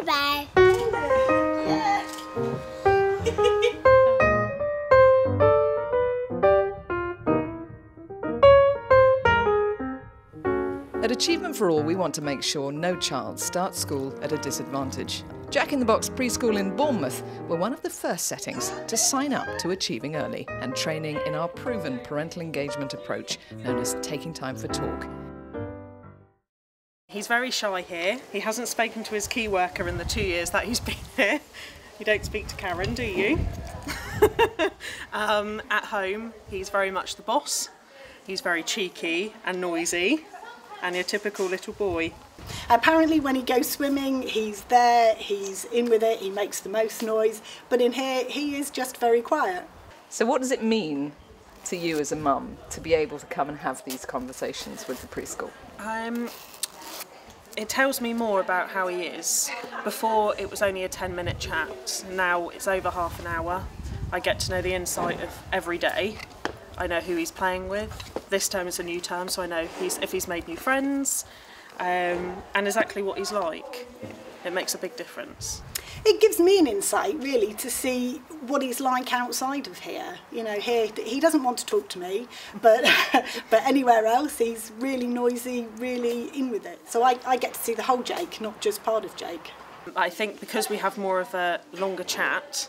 bear. Yeah. At Achievement for All, we want to make sure no child starts school at a disadvantage. Jack in the Box Preschool in Bournemouth were one of the first settings to sign up to Achieving Early and training in our proven parental engagement approach, known as Taking Time for Talk. He's very shy here. He hasn't spoken to his key worker in the 2 years that he's been here. You don't speak to Karen, do you? At home, he's very much the boss. He's very cheeky and noisy, and your typical little boy. Apparently when he goes swimming, he's there, he's in with it, he makes the most noise, but in here he is just very quiet. So what does it mean to you as a mum to be able to come and have these conversations with the preschool? It tells me more about how he is. Before it was only a 10-minute chat, now it's over half an hour. I get to know the insight of every day. I know who he's playing with. This term is a new term, so I know if he's made new friends, and exactly what he's like. It makes a big difference. It gives me an insight really to see what he's like outside of here. You know, here he doesn't want to talk to me, but but anywhere else he's really noisy, really in with it. So I get to see the whole Jake, not just part of Jake. I think because we have more of a longer chat,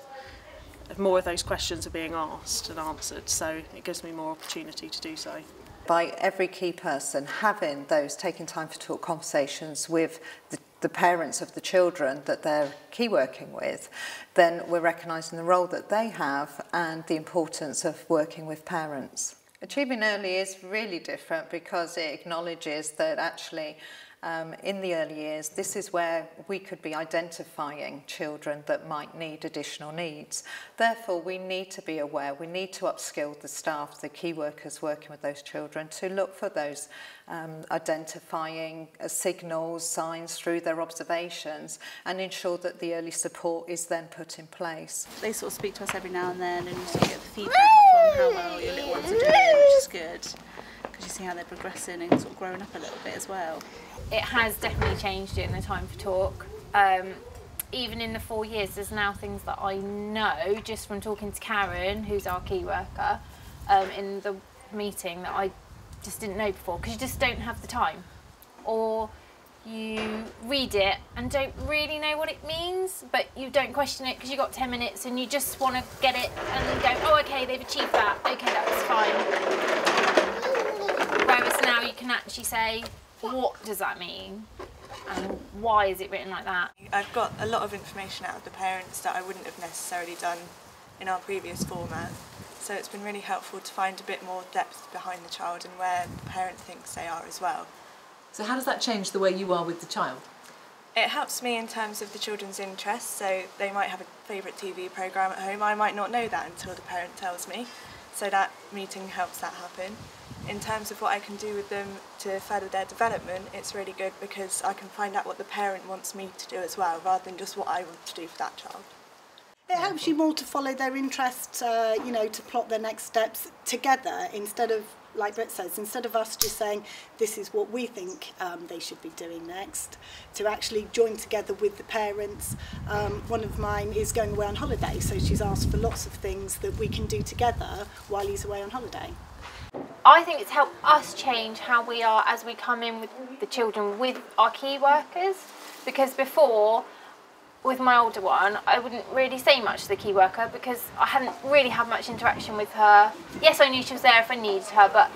more of those questions are being asked and answered, so it gives me more opportunity to do so. By every key person having those taking time to talk conversations with the parents of the children that they're key working with, then we're recognising the role that they have and the importance of working with parents. Achieving Early is really different because it acknowledges that actually in the early years, this is where we could be identifying children that might need additional needs. Therefore, we need to be aware, we need to upskill the staff, the key workers working with those children to look for those identifying signals, signs through their observations and ensure that the early support is then put in place. They sort of speak to us every now and then and you sort of get the feedback from how well your little ones are doing, which is good. Because you see how they're progressing and sort of growing up a little bit as well. It has definitely changed during the time for talk. Even in the 4 years, there's now things that I know just from talking to Karen, who's our key worker, in the meeting that I just didn't know before, because you just don't have the time. Or you read it and don't really know what it means, but you don't question it because you've got 10 minutes and you just want to get it and go, oh, okay, they've achieved that, okay, that's fine. Whereas now you can actually say, what does that mean? And why is it written like that? I've got a lot of information out of the parents that I wouldn't have necessarily done in our previous format. So it's been really helpful to find a bit more depth behind the child and where the parent thinks they are as well. So how does that change the way you are with the child? It helps me in terms of the children's interests, so they might have a favourite TV programme at home. I might not know that until the parent tells me, so that meeting helps that happen. In terms of what I can do with them to further their development, it's really good because I can find out what the parent wants me to do as well, rather than just what I want to do for that child. It helps you more to follow their interests, you know, to plot their next steps together instead of, like Brett says, instead of us just saying this is what we think they should be doing next, to actually join together with the parents. One of mine is going away on holiday, so she's asked for lots of things that we can do together while he's away on holiday. I think it's helped us change how we are as we come in with the children with our key workers, because before, with my older one, I wouldn't really say much to the key worker because I hadn't really had much interaction with her. Yes, I knew she was there if I needed her, but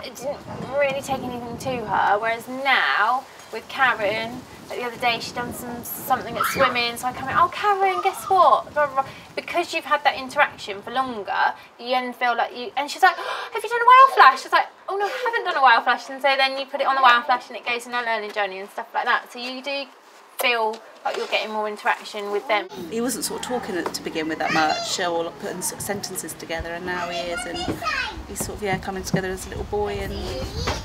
it didn't really take anything to her. Whereas now, with Karen, like the other day she'd done something at swimming, so I come in, oh Karen, guess what? Blah, blah, blah. Because you've had that interaction for longer, you then feel like you, and she's like, oh, have you done a wow flash? She's like, oh no, I haven't done a wow flash. And so then you put it on the wow flash and it goes in a learning journey and stuff like that. So you do feel like you're getting more interaction with them. He wasn't sort of talking to begin with that much or putting sort of sentences together, and now he is, and he's sort of coming together as a little boy and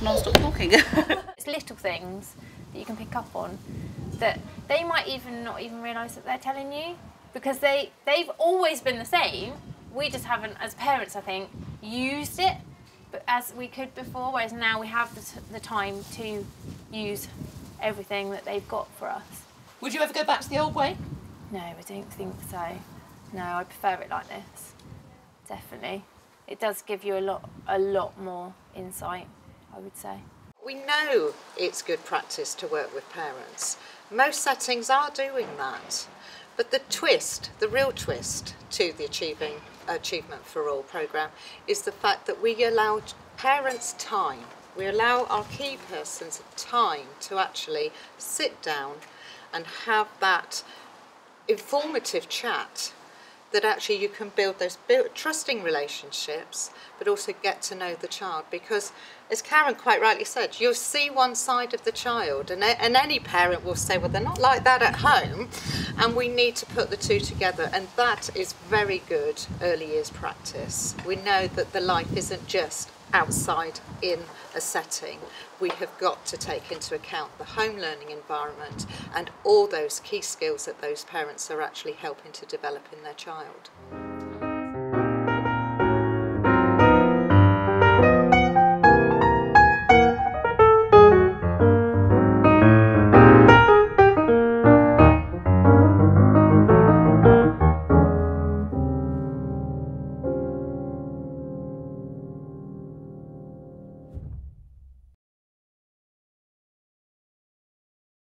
non-stop talking. It's little things that you can pick up on that they might not even realise that they're telling you, because they've always been the same. We just haven't, as parents, I think, used it but as we could before, whereas now we have the time to use everything that they've got for us. Would you ever go back to the old way? No, I don't think so. No, I prefer it like this. Definitely. It does give you a lot more insight, I would say. We know it's good practice to work with parents. Most settings are doing that. But the twist, the real twist to the Achievement for All programme is the fact that we allow parents time. We allow our key persons time to actually sit down and have that informative chat, that actually you can build those trusting relationships, but also get to know the child. Because, as Karen quite rightly said, you'll see one side of the child, and any parent will say, well, they're not like that at home, and we need to put the two together, and that is very good early years practice. We know that the life isn't just outside in a setting. We have got to take into account the home learning environment and all those key skills that those parents are actually helping to develop in their child.